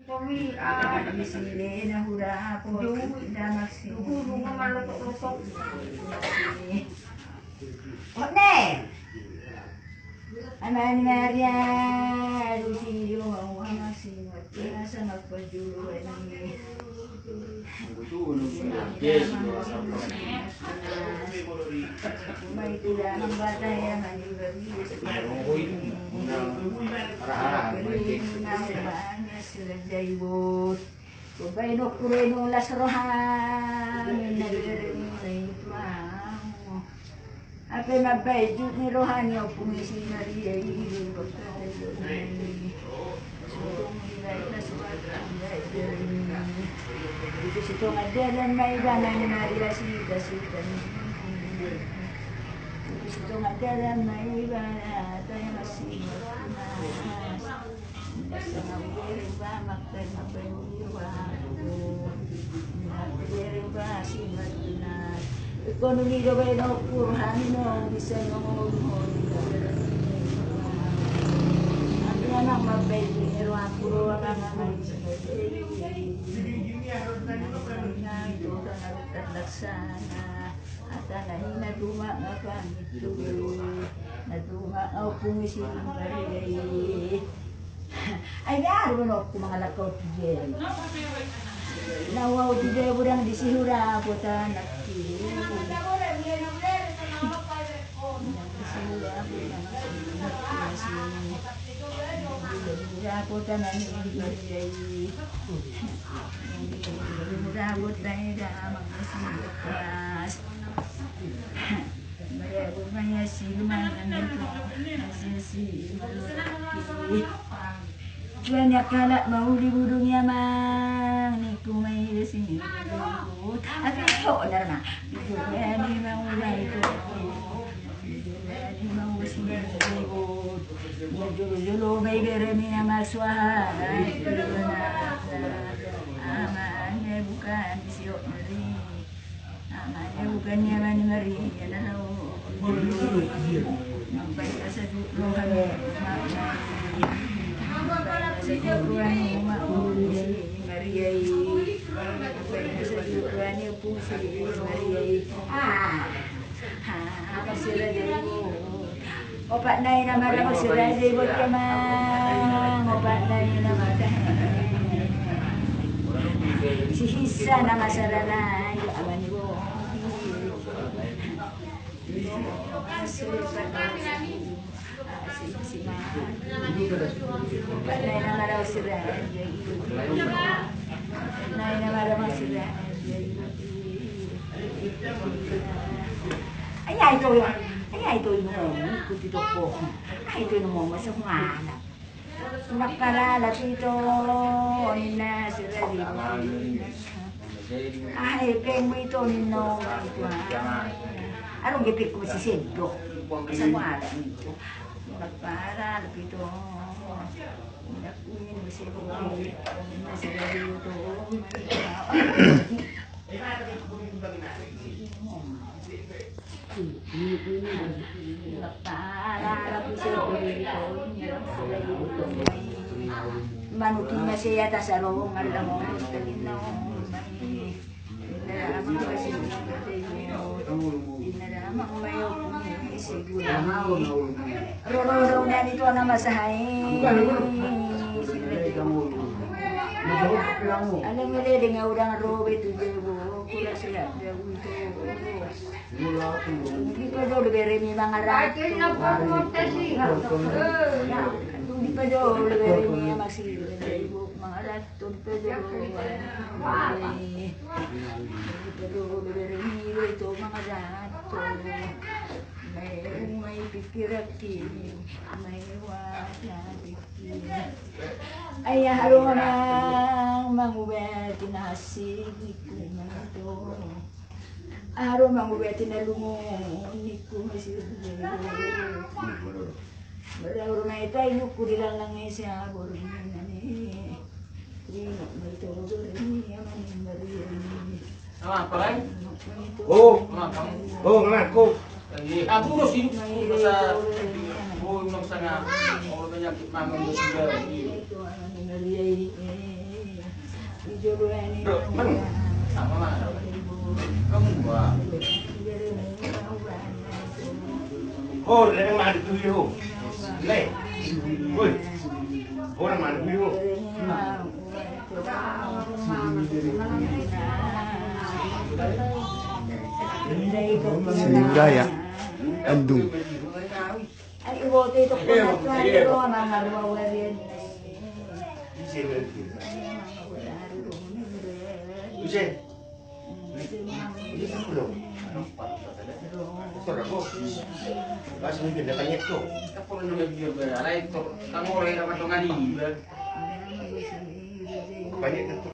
Kami di sini na hura po na maksi. Guru nga malukot-lukot. Oke. Aman Maria, Lucy yung mga singot na sa magpajuluan ni. May tula ng bata yan ang ibabis. Sila jaybot. Kubay no kuray no lasrohan. Nagdirinig na ito. Apa mabay jud ni rohani o pumisi na riya ili pagkatayo ni surong ilay na suwatang dari itu situ ngadalan may banan ni Maria sida itu situ ngadalan may banan tayo masih nasa ngawiri ba maktay mabayuwa ngawiri ba simat na ekonomi do ba no kurhan no bisa no anak mabay ni ruang puro ang laksana at na duma nga itu na duma au pumisi bari ay garo no ku mga lakaw tiyan nawaw tiyan burang disihura putan nakki Rapotan ani bari rapotan ida mangasikas baru banyak siluman asisi malaki banyak kalak mau di burungnya mang niku mai di sini tapi kok darna di mau itu di mau sini julu may beremi na maswahan amannya bukan siok meri amannya bukan nyaman meri ya lalu sampai rasa rohan sejuruan mariai sejuruan pusi mariai apa sih opat nai nama nama sudah disebut kemang opat nai nama dah sisa nama sarana ya aman ibu opat nai nama nama sudah nai nama nama sudah ayah itu ya ay ito yung ikuti ko ay ito yung mga sa mga nakalala dito na sila dito ay peng mo ito nino anong gipit ko si Sendo sa mga nito nakala dito nakunin mo sila na sila dito manutin na siya ta sa roong alam mo talinaw dinalaman kasi dinalaman mayo kung siguro roro na nito na masahay alam mo rin nga udang robe tu jebo kula sila jebo ito hindi pa daw libere mi mga rato hindi pa daw libere mi magsilo jebo mga rato hindi pa daw hindi pa daw libere mi ito mga rato may pikiraki may wala pikir ay halo nang mangubet tinasig ko ito aro mangubet tinalungo niku masih baru may tayo ko dilang lang siya borina ni may todo ni aman Maria apa kan oh ngaku aku harus hidup sa buong ng sanga o banyak mamang musida Bro, man. Sama mana? Kamu gua. Oh, dia yang ada tuh yo. Le. Woi. Orang mana tuh yo? Seni Budaya Andung. Banyak